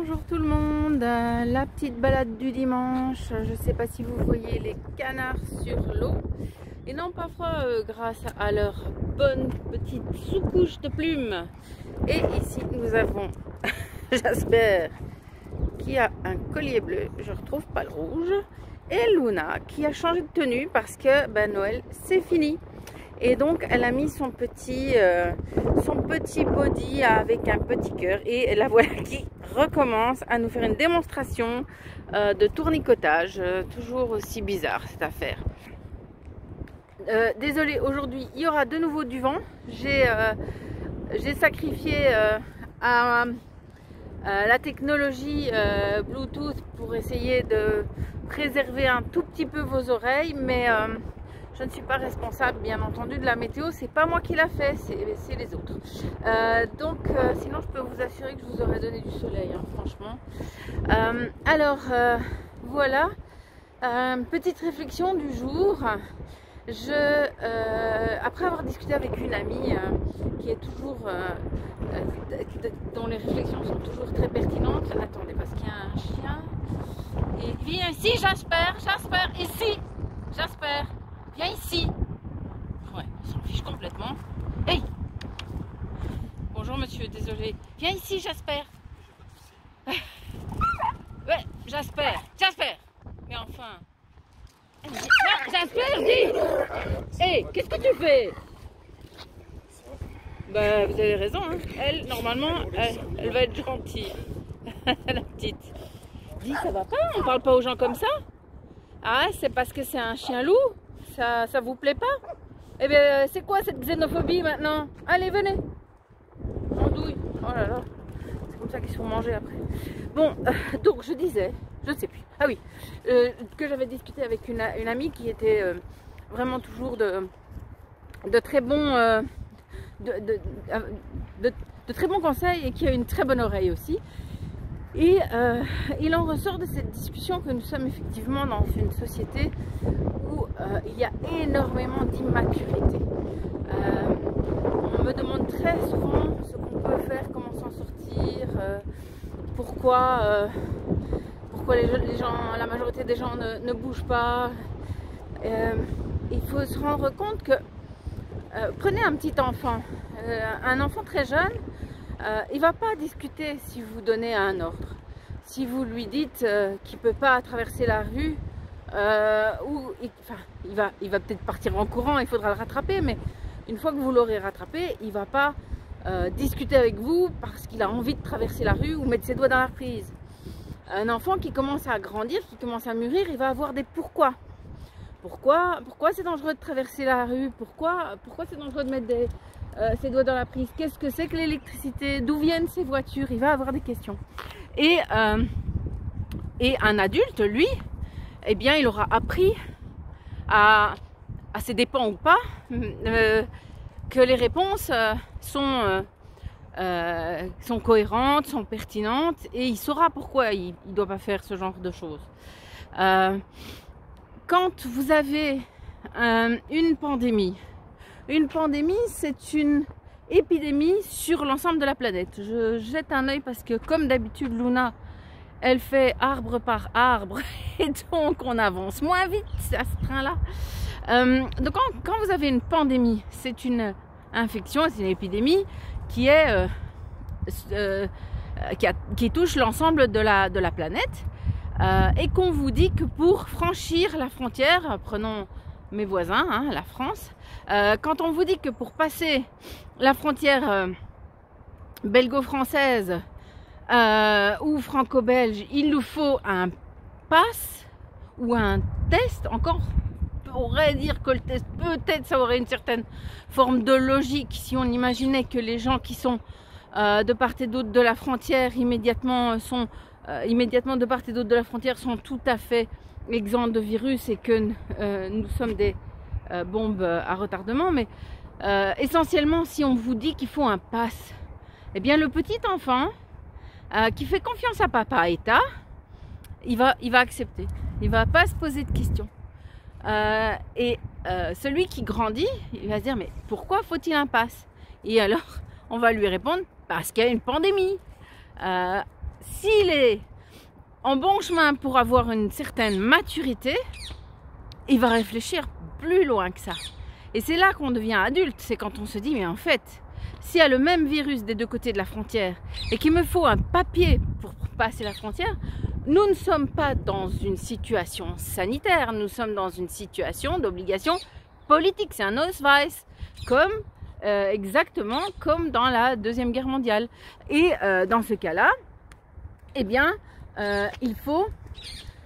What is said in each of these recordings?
Bonjour tout le monde, la petite balade du dimanche. Je ne sais pas si vous voyez les canards sur l'eau. Ils n'ont pas froid grâce à leur bonne petite sous-couche de plumes. Et ici nous avons Jasper qui a un collier bleu, je ne retrouve pas le rouge. Et Luna qui a changé de tenue parce que Noël c'est fini. Et donc elle a mis son petit body avec un petit cœur. Et la voilà qui recommence à nous faire une démonstration de tournicotage. Toujours aussi bizarre cette affaire. Désolée, aujourd'hui il y aura de nouveau du vent. J'ai sacrifié à la technologie Bluetooth pour essayer de préserver un tout petit peu vos oreilles. Mais je ne suis pas responsable, bien entendu, de la météo. C'est pas moi qui l'a fait, c'est les autres. Sinon, je peux vous assurer que je vous aurais donné du soleil, hein, franchement. Voilà. Petite réflexion du jour. Après avoir discuté avec une amie qui est toujours, dont les réflexions sont toujours très pertinentes. Attendez, parce qu'il y a un chien. Et viens ici, Jasper, ici, Jasper. Viens ici. Ouais, on s'en fiche complètement. Hey! Bonjour monsieur, désolé. Viens ici, Jasper. Ouais, Jasper. Mais enfin. Jasper, dis! Hey, qu'est-ce que tu fais? Bah, vous avez raison, hein. Elle, normalement, elle va être gentille. La petite. Dis, ça va pas? On parle pas aux gens comme ça? Ah, c'est parce que c'est un chien loup? Ça vous plaît pas? Eh bien, c'est quoi cette xénophobie maintenant? Allez, venez! Andouille! Oh là là! C'est comme ça qu'ils se font manger après. Bon, donc je disais, je ne sais plus. Ah oui, que j'avais discuté avec une amie qui était vraiment toujours de très bons de très bons conseils et qui a une très bonne oreille aussi. Et il en ressort de cette discussion que nous sommes effectivement dans une société où il y a énormément d'immaturité. On me demande très souvent ce qu'on peut faire, comment s'en sortir, pourquoi les gens, la majorité des gens ne bougent pas. Il faut se rendre compte que prenez un petit enfant, un enfant très jeune. Il ne va pas discuter si vous donnez un ordre. Si vous lui dites qu'il ne peut pas traverser la rue, il va peut-être partir en courant, il faudra le rattraper, mais une fois que vous l'aurez rattrapé, il ne va pas discuter avec vous parce qu'il a envie de traverser la rue ou mettre ses doigts dans la prise. Un enfant qui commence à grandir, qui commence à mûrir, il va avoir des pourquoi. Pourquoi c'est dangereux de traverser la rue? Pourquoi c'est dangereux de mettre ses doigts dans la prise? Qu'est-ce que c'est que l'électricité? D'où viennent ces voitures? Il va avoir des questions. Et un adulte, lui, eh bien, il aura appris à ses dépens ou pas, que les réponses sont cohérentes, sont pertinentes, et il saura pourquoi il ne doit pas faire ce genre de choses. Quand vous avez une pandémie, c'est une épidémie sur l'ensemble de la planète. Je jette un œil parce que, comme d'habitude, Luna, elle fait arbre par arbre et donc on avance moins vite à ce train-là. Donc quand vous avez une pandémie, c'est une infection, c'est une épidémie qui touche l'ensemble de la planète. Et qu'on vous dit que pour franchir la frontière, prenons mes voisins, hein, la France, quand on vous dit que pour passer la frontière belgo-française ou franco-belge, il nous faut un pass ou un test, encore on pourrait dire que le test, peut-être ça aurait une certaine forme de logique si on imaginait que les gens qui sont de part et d'autre de la frontière immédiatement de part et d'autre de la frontière sont tout à fait exempts de virus et que nous sommes des bombes à retardement. Mais essentiellement, si on vous dit qu'il faut un pass, eh bien le petit enfant qui fait confiance à papa État, il va accepter. Il va pas se poser de questions. Celui qui grandit, il va se dire mais pourquoi faut-il un pass? Et alors on va lui répondre parce qu'il y a une pandémie. s'il est en bon chemin pour avoir une certaine maturité, il va réfléchir plus loin que ça. Et c'est là qu'on devient adulte, c'est quand on se dit, mais en fait, s'il y a le même virus des deux côtés de la frontière et qu'il me faut un papier pour passer la frontière, nous ne sommes pas dans une situation sanitaire, nous sommes dans une situation d'obligation politique. C'est un Ausweis, comme exactement comme dans la Deuxième Guerre mondiale. Et dans ce cas-là, eh bien, il faut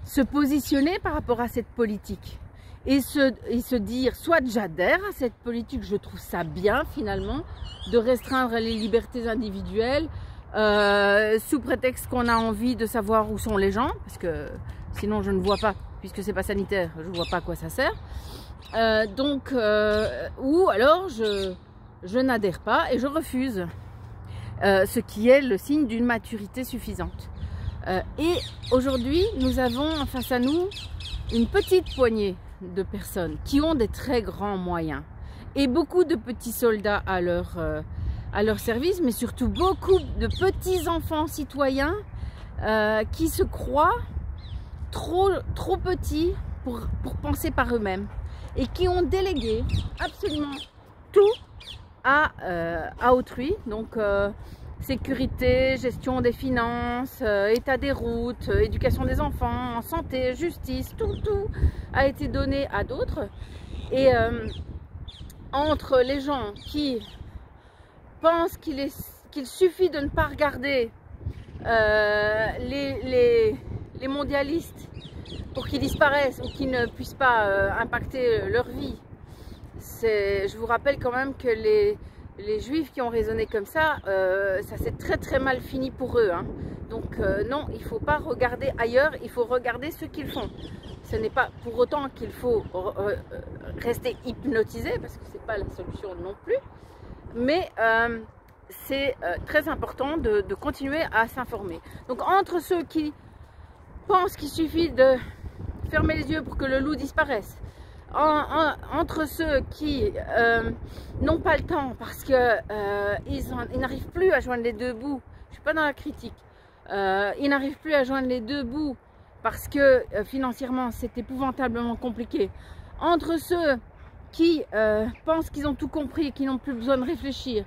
se positionner par rapport à cette politique. Et se dire, soit j'adhère à cette politique, je trouve ça bien finalement, de restreindre les libertés individuelles, sous prétexte qu'on a envie de savoir où sont les gens, parce que sinon je ne vois pas, puisque c'est pas sanitaire, je ne vois pas à quoi ça sert. Ou alors je n'adhère pas et je refuse, ce qui est le signe d'une maturité suffisante. Et aujourd'hui, nous avons face à nous une petite poignée de personnes qui ont des très grands moyens et beaucoup de petits soldats à leur service, mais surtout beaucoup de petits enfants citoyens qui se croient trop petits pour penser par eux-mêmes et qui ont délégué absolument tout à autrui. Donc sécurité, gestion des finances, état des routes, éducation des enfants, santé, justice, tout a été donné à d'autres. Et entre les gens qui pensent qu'il suffit de ne pas regarder les mondialistes pour qu'ils disparaissent ou qu'ils ne puissent pas impacter leur vie. Je vous rappelle quand même que les juifs qui ont raisonné comme ça, ça s'est très mal fini pour eux. Hein. Donc non, il ne faut pas regarder ailleurs, il faut regarder ce qu'ils font. Ce n'est pas pour autant qu'il faut rester hypnotisé, parce que ce n'est pas la solution non plus. Mais c'est très important de continuer à s'informer. Donc entre ceux qui pensent qu'il suffit de fermer les yeux pour que le loup disparaisse, entre ceux qui n'ont pas le temps parce qu'ils n'arrivent plus à joindre les deux bouts, je ne suis pas dans la critique, ils n'arrivent plus à joindre les deux bouts parce que financièrement c'est épouvantablement compliqué, entre ceux qui pensent qu'ils ont tout compris et qui n'ont plus besoin de réfléchir,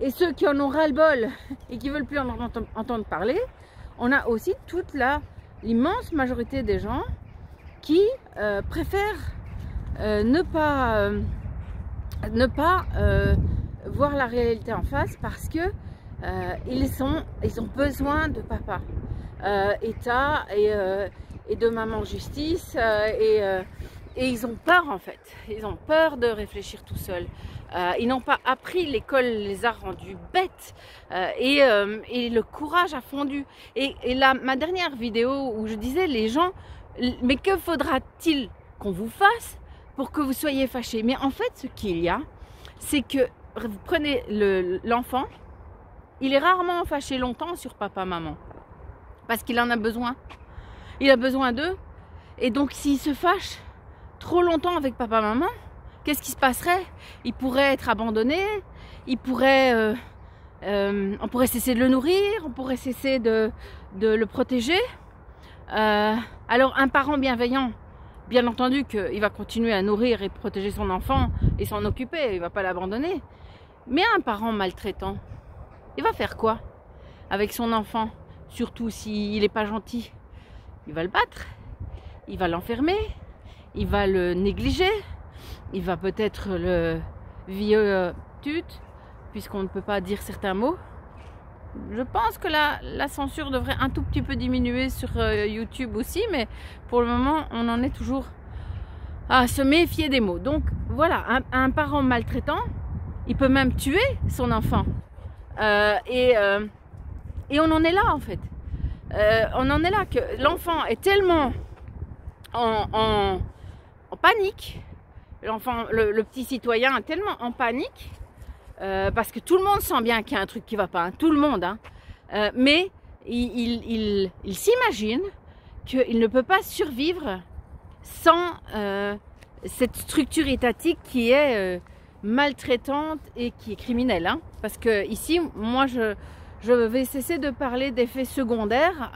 et ceux qui en ont ras-le-bol et qui ne veulent plus en entendre parler, on a aussi toute l'immense majorité des gens qui préfèrent ne pas voir la réalité en face parce que ils ont besoin de papa État et de maman justice et ils ont peur en fait, ils ont peur de réfléchir tout seuls. Ils n'ont pas appris, l'école les a rendus bêtes et le courage a fondu. Et là, ma dernière vidéo où je disais les gens, mais que faudra-t-il qu'on vous fasse pour que vous soyez fâchés? Mais en fait, ce qu'il y a, c'est que vous prenez l'enfant, il est rarement fâché longtemps sur papa-maman parce qu'il en a besoin. Il a besoin d'eux. Et donc, s'il se fâche trop longtemps avec papa-maman, qu'est-ce qui se passerait? Il pourrait être abandonné, on pourrait cesser de le nourrir, on pourrait cesser de le protéger. Alors, un parent bienveillant, bien entendu qu'il va continuer à nourrir et protéger son enfant et s'en occuper, il ne va pas l'abandonner. Mais un parent maltraitant, il va faire quoi avec son enfant? Surtout s'il n'est pas gentil. Il va le battre, il va l'enfermer, il va le négliger, il va peut-être le vieux-tute, puisqu'on ne peut pas dire certains mots. Je pense que la censure devrait un tout petit peu diminuer sur YouTube aussi, mais pour le moment, on en est toujours à se méfier des mots. Donc voilà, un parent maltraitant, il peut même tuer son enfant. Et on en est là en fait. On en est là que l'enfant est tellement en panique, l'enfant, le petit citoyen est tellement en panique, parce que tout le monde sent bien qu'il y a un truc qui ne va pas, hein, tout le monde, hein, mais il s'imagine qu'il ne peut pas survivre sans cette structure étatique qui est maltraitante et qui est criminelle, hein, parce que ici, moi je vais cesser de parler d'effets secondaires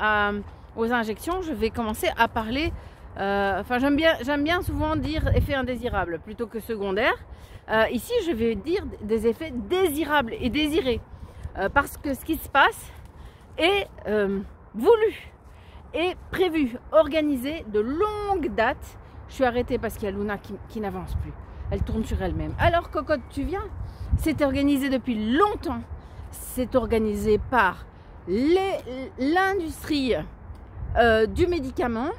aux injections. Je vais commencer à parler, enfin j'aime bien souvent dire effets indésirables plutôt que secondaires. Ici je vais dire des effets désirables et désirés, parce que ce qui se passe est voulu, est prévu, organisé de longue date. Je suis arrêtée parce qu'il y a Luna qui n'avance plus, elle tourne sur elle-même. Alors Cocotte, tu viens, c'est organisé depuis longtemps. C'est organisé par l'industrie du médicament,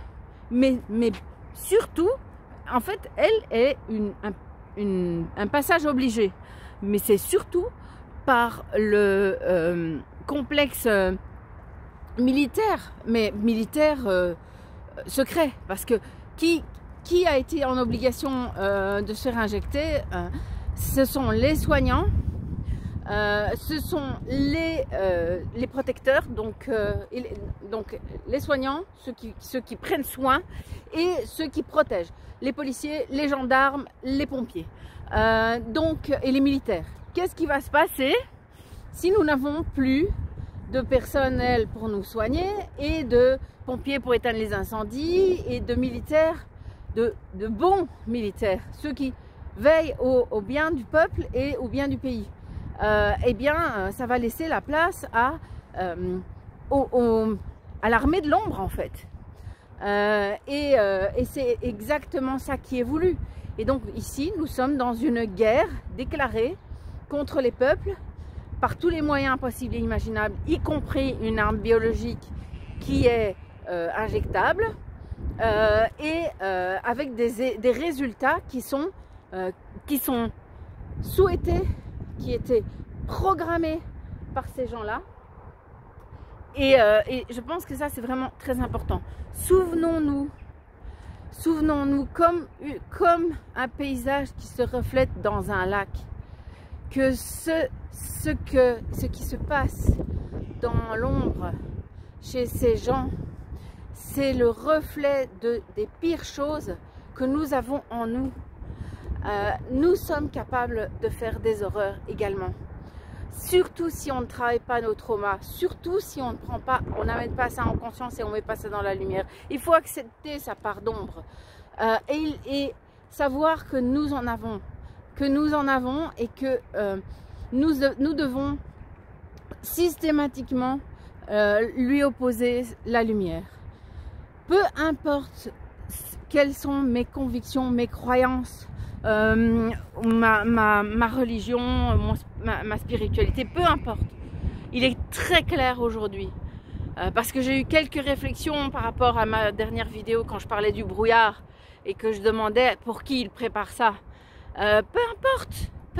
mais surtout, en fait, elle est un passage obligé. Mais c'est surtout par le complexe militaire, mais militaire secret. Parce que qui a été en obligation de se faire injecter, ce sont les soignants. Ce sont les protecteurs, donc les soignants, ceux qui prennent soin et ceux qui protègent, les policiers, les gendarmes, les pompiers, et les militaires. Qu'est-ce qui va se passer si nous n'avons plus de personnel pour nous soigner et de pompiers pour éteindre les incendies et de militaires, de bons militaires, ceux qui veillent au bien du peuple et au bien du pays? Eh bien, ça va laisser la place à l'armée de l'ombre, en fait. Et c'est exactement ça qui est voulu. Et donc, ici, nous sommes dans une guerre déclarée contre les peuples par tous les moyens possibles et imaginables, y compris une arme biologique qui est injectable, avec des résultats qui sont souhaités, qui étaient programmés par ces gens-là. Et je pense que ça, c'est vraiment très important. Souvenons-nous comme un paysage qui se reflète dans un lac, que ce qui se passe dans l'ombre chez ces gens, c'est le reflet des pires choses que nous avons en nous. Nous sommes capables de faire des horreurs également. Surtout si on ne travaille pas nos traumas, surtout si on n'amène pas ça en conscience et on ne met pas ça dans la lumière. Il faut accepter sa part d'ombre et savoir que nous en avons, et que nous devons systématiquement lui opposer la lumière. Peu importe quelles sont mes convictions, mes croyances, ma religion, ma spiritualité, peu importe. Il est très clair aujourd'hui, parce que j'ai eu quelques réflexions par rapport à ma dernière vidéo quand je parlais du brouillard et que je demandais pour qui il prépare ça. Peu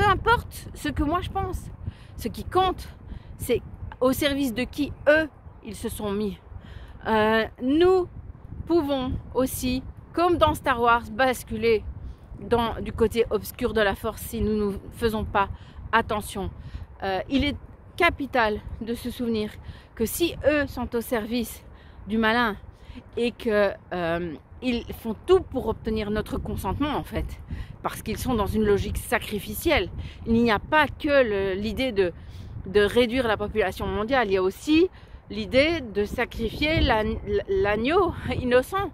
importe ce que moi je pense. Ce qui compte, c'est au service de qui eux, ils se sont mis. Nous pouvons aussi, comme dans Star Wars, basculer du côté obscur de la force si nous ne faisons pas attention. Il est capital de se souvenir que si eux sont au service du malin et qu'ils font tout pour obtenir notre consentement, en fait, parce qu'ils sont dans une logique sacrificielle. Il n'y a pas que l'idée de réduire la population mondiale, il y a aussi l'idée de sacrifier l'agneau innocent.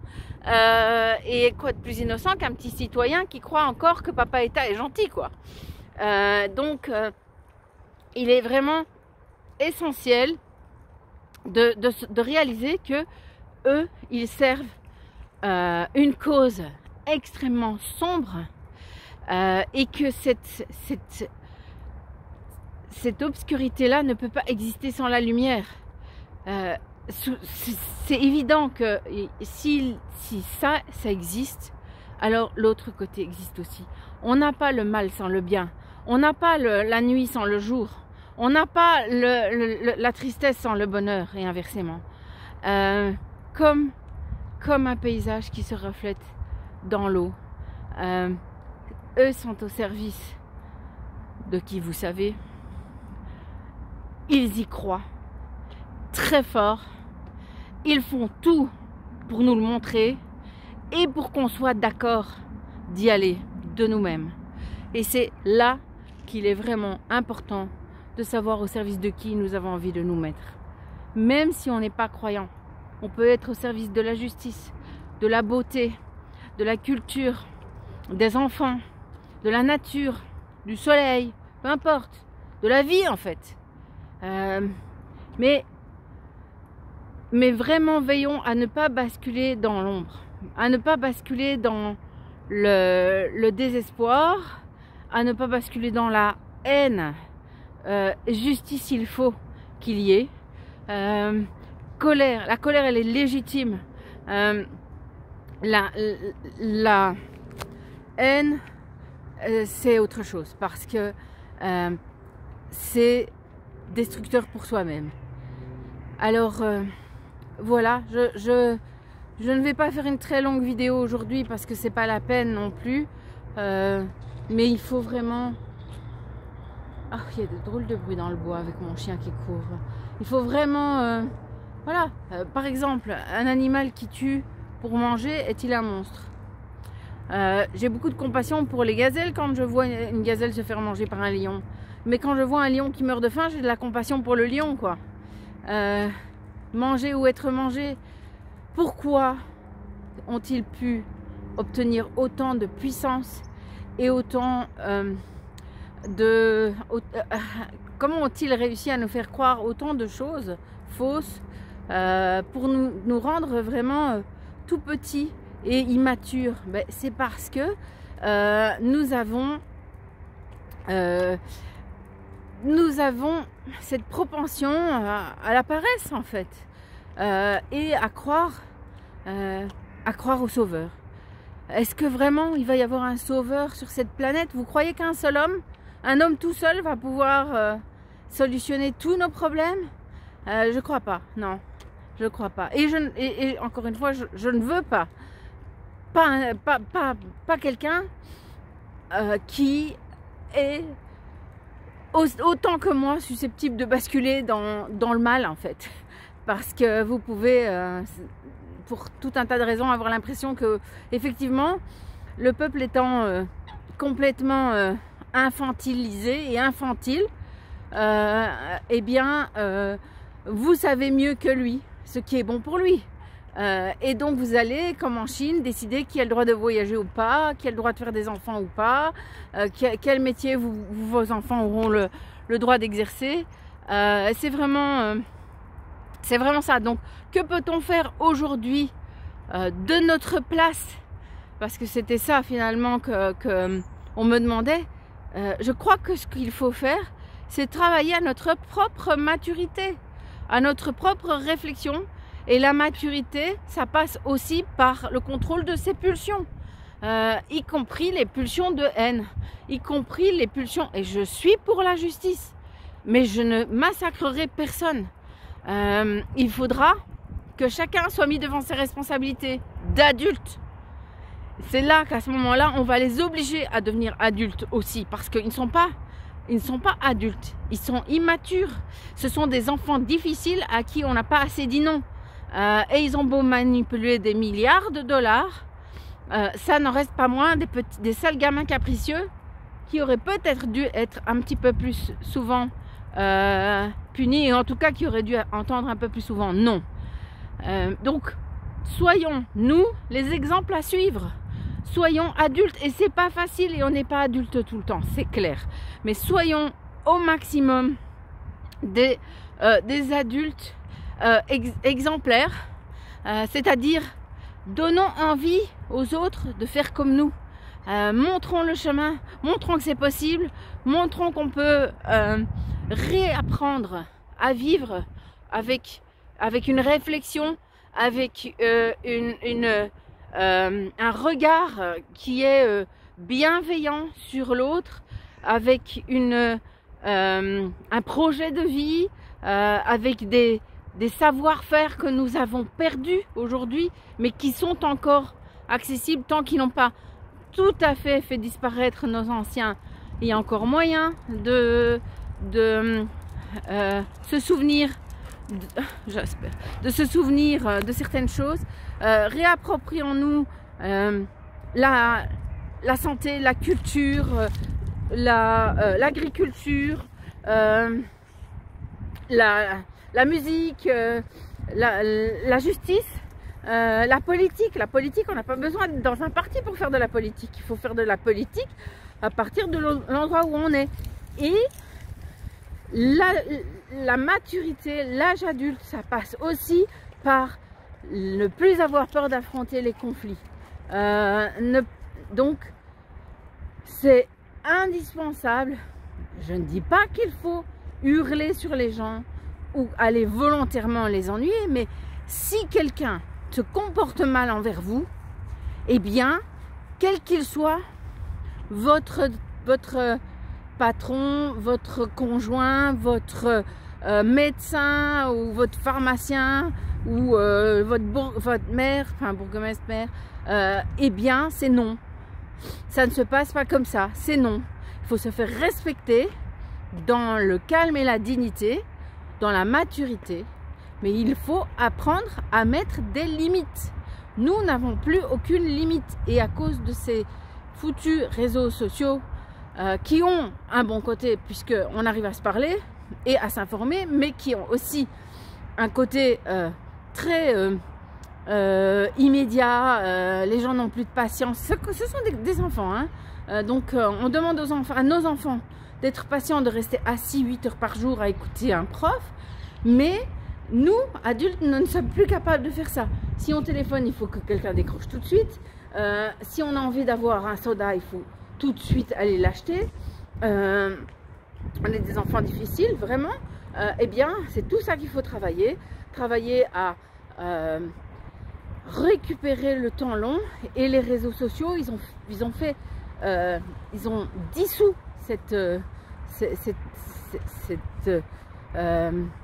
Et quoi de plus innocent qu'un petit citoyen qui croit encore que Papa État est gentil, quoi. Il est vraiment essentiel de réaliser que eux, ils servent une cause extrêmement sombre, et que cette obscurité-là ne peut pas exister sans la lumière. C'est évident que si ça existe, alors l'autre côté existe aussi. On n'a pas le mal sans le bien. On n'a pas la nuit sans le jour. On n'a pas la tristesse sans le bonheur et inversement. Comme un paysage qui se reflète dans l'eau. Eux sont au service de qui, vous savez. Ils y croient très fort. Ils font tout pour nous le montrer et pour qu'on soit d'accord d'y aller de nous-mêmes. Et c'est là qu'il est vraiment important de savoir au service de qui nous avons envie de nous mettre. Même si on n'est pas croyant, on peut être au service de la justice, de la beauté, de la culture, des enfants, de la nature, du soleil, peu importe, de la vie en fait. Mais vraiment veillons à ne pas basculer dans l'ombre, à ne pas basculer dans le désespoir, à ne pas basculer dans la haine. Justice, il faut qu'il y ait. Colère, la colère elle est légitime. La haine, c'est autre chose parce que c'est destructeur pour soi-même. Alors voilà, je ne vais pas faire une très longue vidéo aujourd'hui parce que c'est pas la peine non plus, mais il faut vraiment... Ah, il y a des drôles de bruit dans le bois avec mon chien qui court. Il faut vraiment... voilà, par exemple, un animal qui tue pour manger, est-il un monstre? J'ai beaucoup de compassion pour les gazelles quand je vois une gazelle se faire manger par un lion. Mais quand je vois un lion qui meurt de faim, j'ai de la compassion pour le lion, quoi. Manger ou être mangé, pourquoi ont-ils pu obtenir autant de puissance et autant comment ont-ils réussi à nous faire croire autant de choses fausses pour nous rendre vraiment tout petits et immatures? Ben, c'est parce que nous avons cette propension à la paresse en fait, et à croire au sauveur. Est-ce que vraiment il va y avoir un sauveur sur cette planète? Vous croyez qu'un seul homme, un homme tout seul va pouvoir solutionner tous nos problèmes? Je crois pas, non, je crois pas. Et encore une fois, je ne veux pas quelqu'un qui est autant que moi susceptible de basculer dans le mal en fait, parce que vous pouvez pour tout un tas de raisons avoir l'impression que effectivement le peuple étant complètement infantilisé et infantile, eh bien vous savez mieux que lui ce qui est bon pour lui. Et donc vous allez, comme en Chine, décider qui a le droit de voyager ou pas, qui a le droit de faire des enfants ou pas, quel métier vos enfants auront le droit d'exercer. C'est vraiment ça. Donc que peut-on faire aujourd'hui de notre place? Parce que c'était ça finalement que on me demandait. Je crois que ce qu'il faut faire, c'est travailler à notre propre maturité, à notre propre réflexion. Et la maturité, ça passe aussi par le contrôle de ses pulsions, y compris les pulsions de haine, y compris les pulsions... Et je suis pour la justice, mais je ne massacrerai personne. Il faudra que chacun soit mis devant ses responsabilités d'adulte. C'est là qu'à ce moment-là, on va les obliger à devenir adultes aussi, parce qu'ils ne sont pas adultes, ils sont immatures. Ce sont des enfants difficiles à qui on n'a pas assez dit non. Et ils ont beau manipuler des milliards de dollars, ça n'en reste pas moins des sales gamins capricieux qui auraient peut-être dû être un petit peu plus souvent punis, et en tout cas qui auraient dû entendre un peu plus souvent non. Donc soyons nous les exemples à suivre, soyons adultes, et c'est pas facile et on n'est pas adulte tout le temps, c'est clair, mais soyons au maximum des adultes exemplaires, c'est-à-dire donnons envie aux autres de faire comme nous, montrons le chemin, montrons que c'est possible, montrons qu'on peut réapprendre à vivre avec une réflexion, avec un regard qui est bienveillant sur l'autre, avec un projet de vie, avec des savoir-faire que nous avons perdus aujourd'hui, mais qui sont encore accessibles tant qu'ils n'ont pas tout à fait disparaître nos anciens. Il y a encore moyen de se souvenir, j'espère, de se souvenir de certaines choses. Réapproprions-nous la santé, la culture, l'agriculture, la musique, la justice, la politique. La politique, on n'a pas besoin d'être dans un parti pour faire de la politique. Il faut faire de la politique à partir de l'endroit où on est. Et la maturité, l'âge adulte, ça passe aussi par ne plus avoir peur d'affronter les conflits. Donc, c'est indispensable. Je ne dis pas qu'il faut hurler sur les gens ou aller volontairement les ennuyer, mais si quelqu'un se comporte mal envers vous, eh bien, quel qu'il soit, votre patron, votre conjoint, votre médecin ou votre pharmacien ou votre mère, enfin bourgmestre, mère, eh bien, c'est non. Ça ne se passe pas comme ça, c'est non. Il faut se faire respecter dans le calme et la dignité, dans la maturité, mais il faut apprendre à mettre des limites. Nous n'avons plus aucune limite et à cause de ces foutus réseaux sociaux qui ont un bon côté puisqu'on arrive à se parler et à s'informer, mais qui ont aussi un côté très immédiat. Les gens n'ont plus de patience. Ce sont des enfants, hein. Donc on demande aux enfants, à nos enfants d'être patients, de rester assis 8 heures par jour à écouter un prof, mais nous, adultes, nous ne sommes plus capables de faire ça. Si on téléphone, il faut que quelqu'un décroche tout de suite. Si on a envie d'avoir un soda, il faut tout de suite aller l'acheter. On est des enfants difficiles, vraiment. Eh bien, c'est tout ça qu'il faut travailler. Travailler à récupérer le temps long. Et les réseaux sociaux, ils ont dissous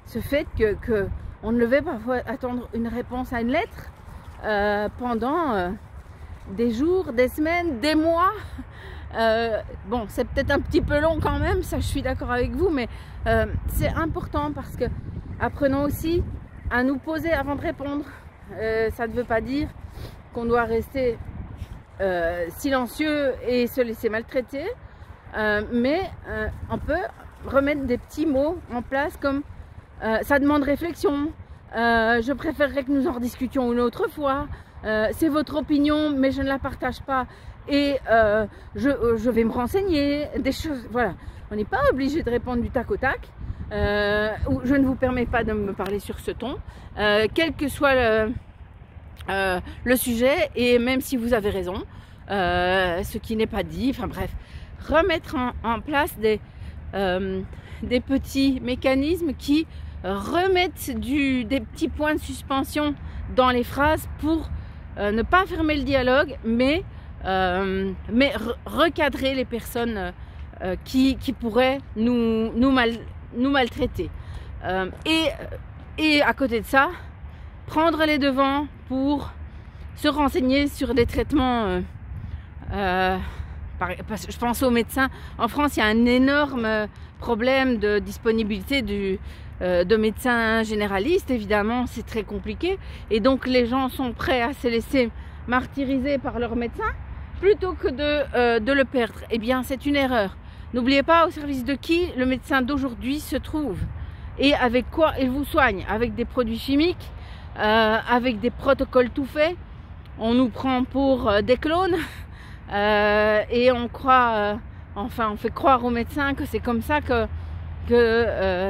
ce fait que on ne devait pas attendre une réponse à une lettre pendant des jours, des semaines, des mois. Bon, c'est peut-être un petit peu long quand même, ça je suis d'accord avec vous, mais c'est important parce que apprenons aussi à nous poser avant de répondre. Ça ne veut pas dire qu'on doit rester silencieux et se laisser maltraiter, mais on peut remettre des petits mots en place comme ça demande réflexion, je préférerais que nous en rediscutions une autre fois, c'est votre opinion mais je ne la partage pas et je vais me renseigner, des choses, voilà. On n'est pas obligé de répondre du tac au tac, je ne vous permets pas de me parler sur ce ton, quel que soit le sujet, et même si vous avez raison, ce qui n'est pas dit, enfin bref, remettre en place des petits mécanismes qui remettent des petits points de suspension dans les phrases pour ne pas fermer le dialogue, mais recadrer les personnes qui pourraient nous maltraiter. Et à côté de ça, prendre les devants pour se renseigner sur des traitements. Je pense aux médecins. En France, il y a un énorme problème de disponibilité de médecins généralistes. Évidemment, c'est très compliqué. Et donc, les gens sont prêts à se laisser martyriser par leur médecin plutôt que de le perdre. Eh bien, c'est une erreur. N'oubliez pas au service de qui le médecin d'aujourd'hui se trouve et avec quoi il vous soigne. Avec des produits chimiques, avec des protocoles tout faits. On nous prend pour des clones. Et on croit, enfin on fait croire aux médecins que c'est comme ça que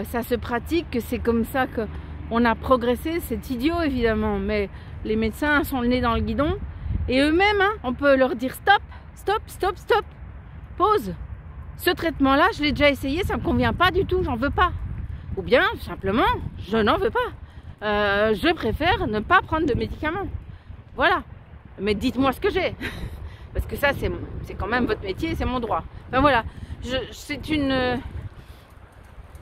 ça se pratique, que c'est comme ça qu'on a progressé. C'est idiot évidemment, mais les médecins sont le nez dans le guidon et eux-mêmes, hein, on peut leur dire stop, stop, stop, stop, pause. Ce traitement-là, je l'ai déjà essayé, ça me convient pas du tout, j'en veux pas. Ou bien simplement, je n'en veux pas. Je préfère ne pas prendre de médicaments. Voilà. Mais dites-moi ce que j'ai. Parce que ça, c'est quand même votre métier, c'est mon droit. Enfin voilà, c'est une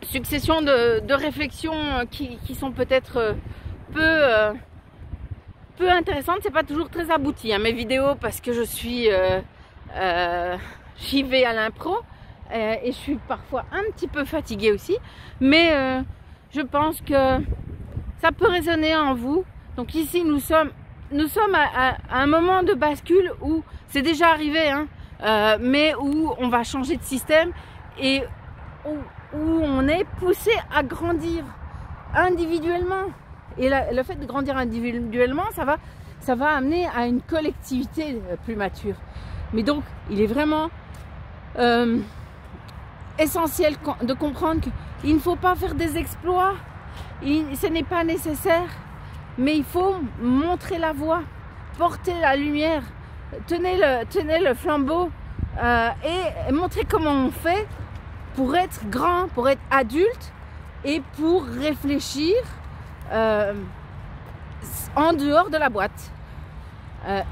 succession de réflexions qui sont peut-être peu intéressantes. C'est pas toujours très abouti, hein, mes vidéos, parce que j'y vais à l'impro et je suis parfois un petit peu fatiguée aussi. Mais je pense que ça peut résonner en vous. Donc ici, nous sommes à un moment de bascule où c'est déjà arrivé, hein, mais où on va changer de système et où où on est poussé à grandir individuellement. Et le fait de grandir individuellement, ça va amener à une collectivité plus mature. Mais donc, il est vraiment essentiel de comprendre qu'il ne faut pas faire des exploits, ce n'est pas nécessaire, mais il faut montrer la voie, porter la lumière, tenez le flambeau et montrer comment on fait pour être grand, pour être adulte et pour réfléchir en dehors de la boîte.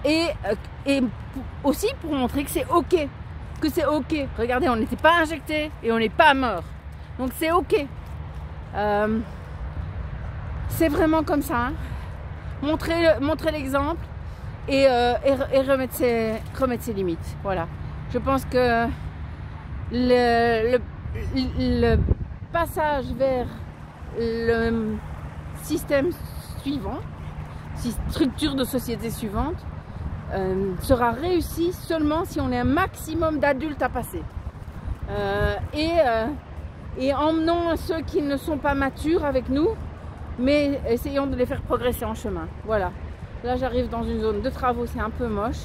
Et aussi pour montrer que c'est ok. Que c'est ok. Regardez, on n'était pas injecté et on n'est pas mort. Donc c'est ok. C'est vraiment comme ça. Hein. Montrer l'exemple et remettre ses limites. Voilà. Je pense que le passage vers le système suivant, structure de société suivante, sera réussi seulement si on est un maximum d'adultes à passer. Et emmenons ceux qui ne sont pas matures avec nous, mais essayons de les faire progresser en chemin. Voilà. Là, j'arrive dans une zone de travaux, c'est un peu moche.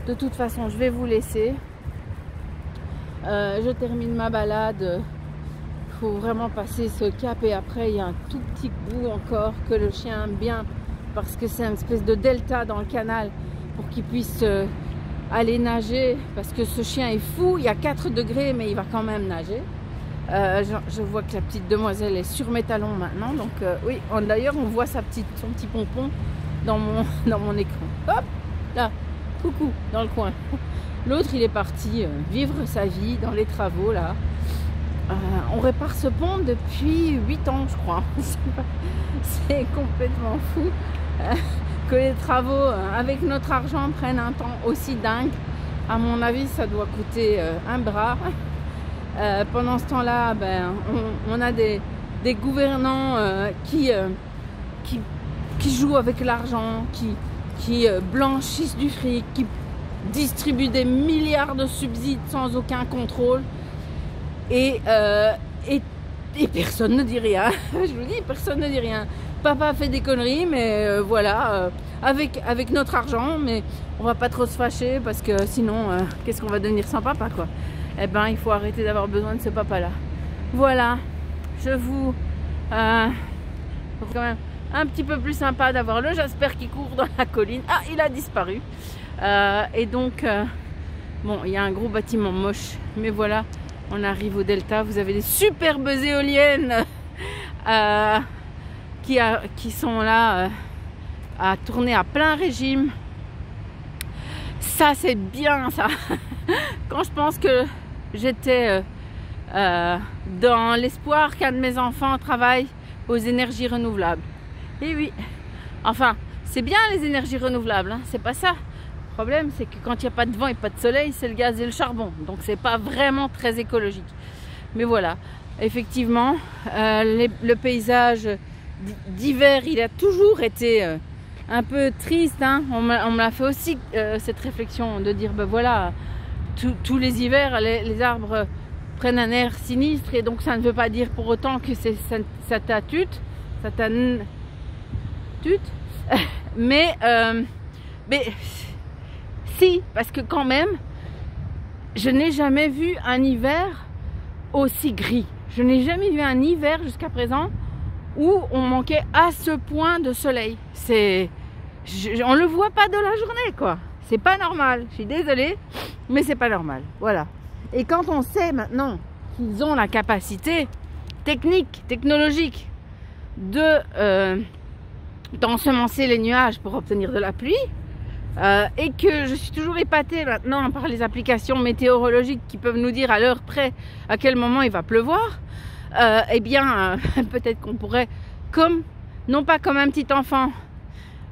De toute façon, je vais vous laisser. Je termine ma balade. Il faut vraiment passer ce cap et après, il y a un tout petit bout encore que le chien aime bien parce que c'est une espèce de delta dans le canal pour qu'il puisse aller nager parce que ce chien est fou. Il y a 4 degrés, mais il va quand même nager. Je vois que la petite demoiselle est sur mes talons maintenant. Donc oui, d'ailleurs, on voit son petit pompon dans mon écran. Hop, là, coucou, dans le coin. L'autre, il est parti vivre sa vie dans les travaux, là. On répare ce pont depuis 8 ans, je crois. C'est complètement fou que les travaux, avec notre argent, prennent un temps aussi dingue. À mon avis, ça doit coûter un bras. Pendant ce temps-là, on a des gouvernants qui jouent avec l'argent, qui blanchissent du fric, qui distribuent des milliards de subsides sans aucun contrôle. Et personne ne dit rien. Je vous dis, personne ne dit rien. Papa fait des conneries, mais voilà, avec notre argent, mais on va pas trop se fâcher parce que sinon, qu'est-ce qu'on va devenir sans papa, quoi? Eh ben, il faut arrêter d'avoir besoin de ce papa-là. Voilà, je vous quand même un petit peu plus sympa d'avoir le Jasper qui court dans la colline. Ah, il a disparu. Et donc, bon, il y a un gros bâtiment moche, mais voilà. On arrive au delta, vous avez des superbes éoliennes qui sont là à tourner à plein régime. Ça, c'est bien, ça. Quand je pense que j'étais dans l'espoir qu'un de mes enfants travaille aux énergies renouvelables. Et oui, enfin, c'est bien les énergies renouvelables, hein, c'est pas ça. Le problème, c'est que quand il n'y a pas de vent et pas de soleil, c'est le gaz et le charbon. Donc, c'est pas vraiment très écologique. Mais voilà, effectivement, le paysage d'hiver, il a toujours été un peu triste. Hein. On me l'a fait aussi, cette réflexion de dire, ben voilà, tous les hivers, les arbres prennent un air sinistre. Et donc, ça ne veut pas dire pour autant que ça t'atute. Mais si, parce que quand même, je n'ai jamais vu un hiver aussi gris. Je n'ai jamais vu un hiver jusqu'à présent où on manquait à ce point de soleil. On le voit pas de la journée, quoi. C'est pas normal. Je suis désolée, mais c'est pas normal. Voilà. Et quand on sait maintenant qu'ils ont la capacité technologique d'ensemencer les nuages pour obtenir de la pluie, et que je suis toujours épatée maintenant par les applications météorologiques qui peuvent nous dire à l'heure près à quel moment il va pleuvoir, eh bien, peut-être qu'on pourrait, non pas comme un petit enfant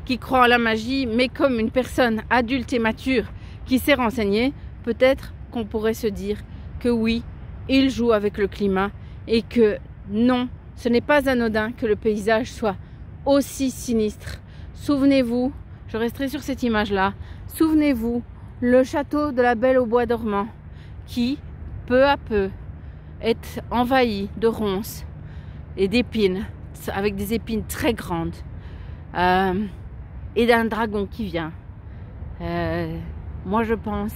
qui croit à la magie, mais comme une personne adulte et mature qui s'est renseignée, peut-être qu'on pourrait se dire que oui, il joue avec le climat et que non, ce n'est pas anodin que le paysage soit aussi sinistre. Souvenez-vous, je resterai sur cette image-là. Souvenez-vous, le château de la Belle au bois dormant qui, peu à peu, être envahi de ronces et d'épines, avec des épines très grandes, et d'un dragon qui vient. Moi je pense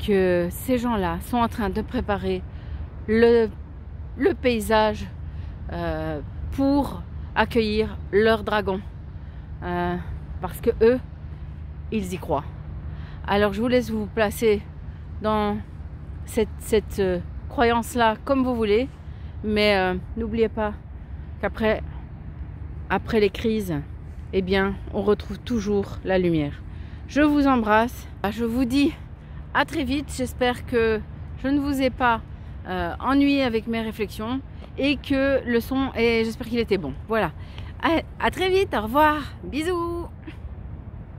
que ces gens-là sont en train de préparer le paysage pour accueillir leur dragon, parce que eux, ils y croient. Alors je vous laisse vous placer dans cette croyance-là comme vous voulez, mais n'oubliez pas qu'après les crises, eh bien, on retrouve toujours la lumière. Je vous embrasse, je vous dis à très vite. J'espère que je ne vous ai pas ennuyé avec mes réflexions et que le son, j'espère qu'il était bon. Voilà, à très vite, au revoir, bisous.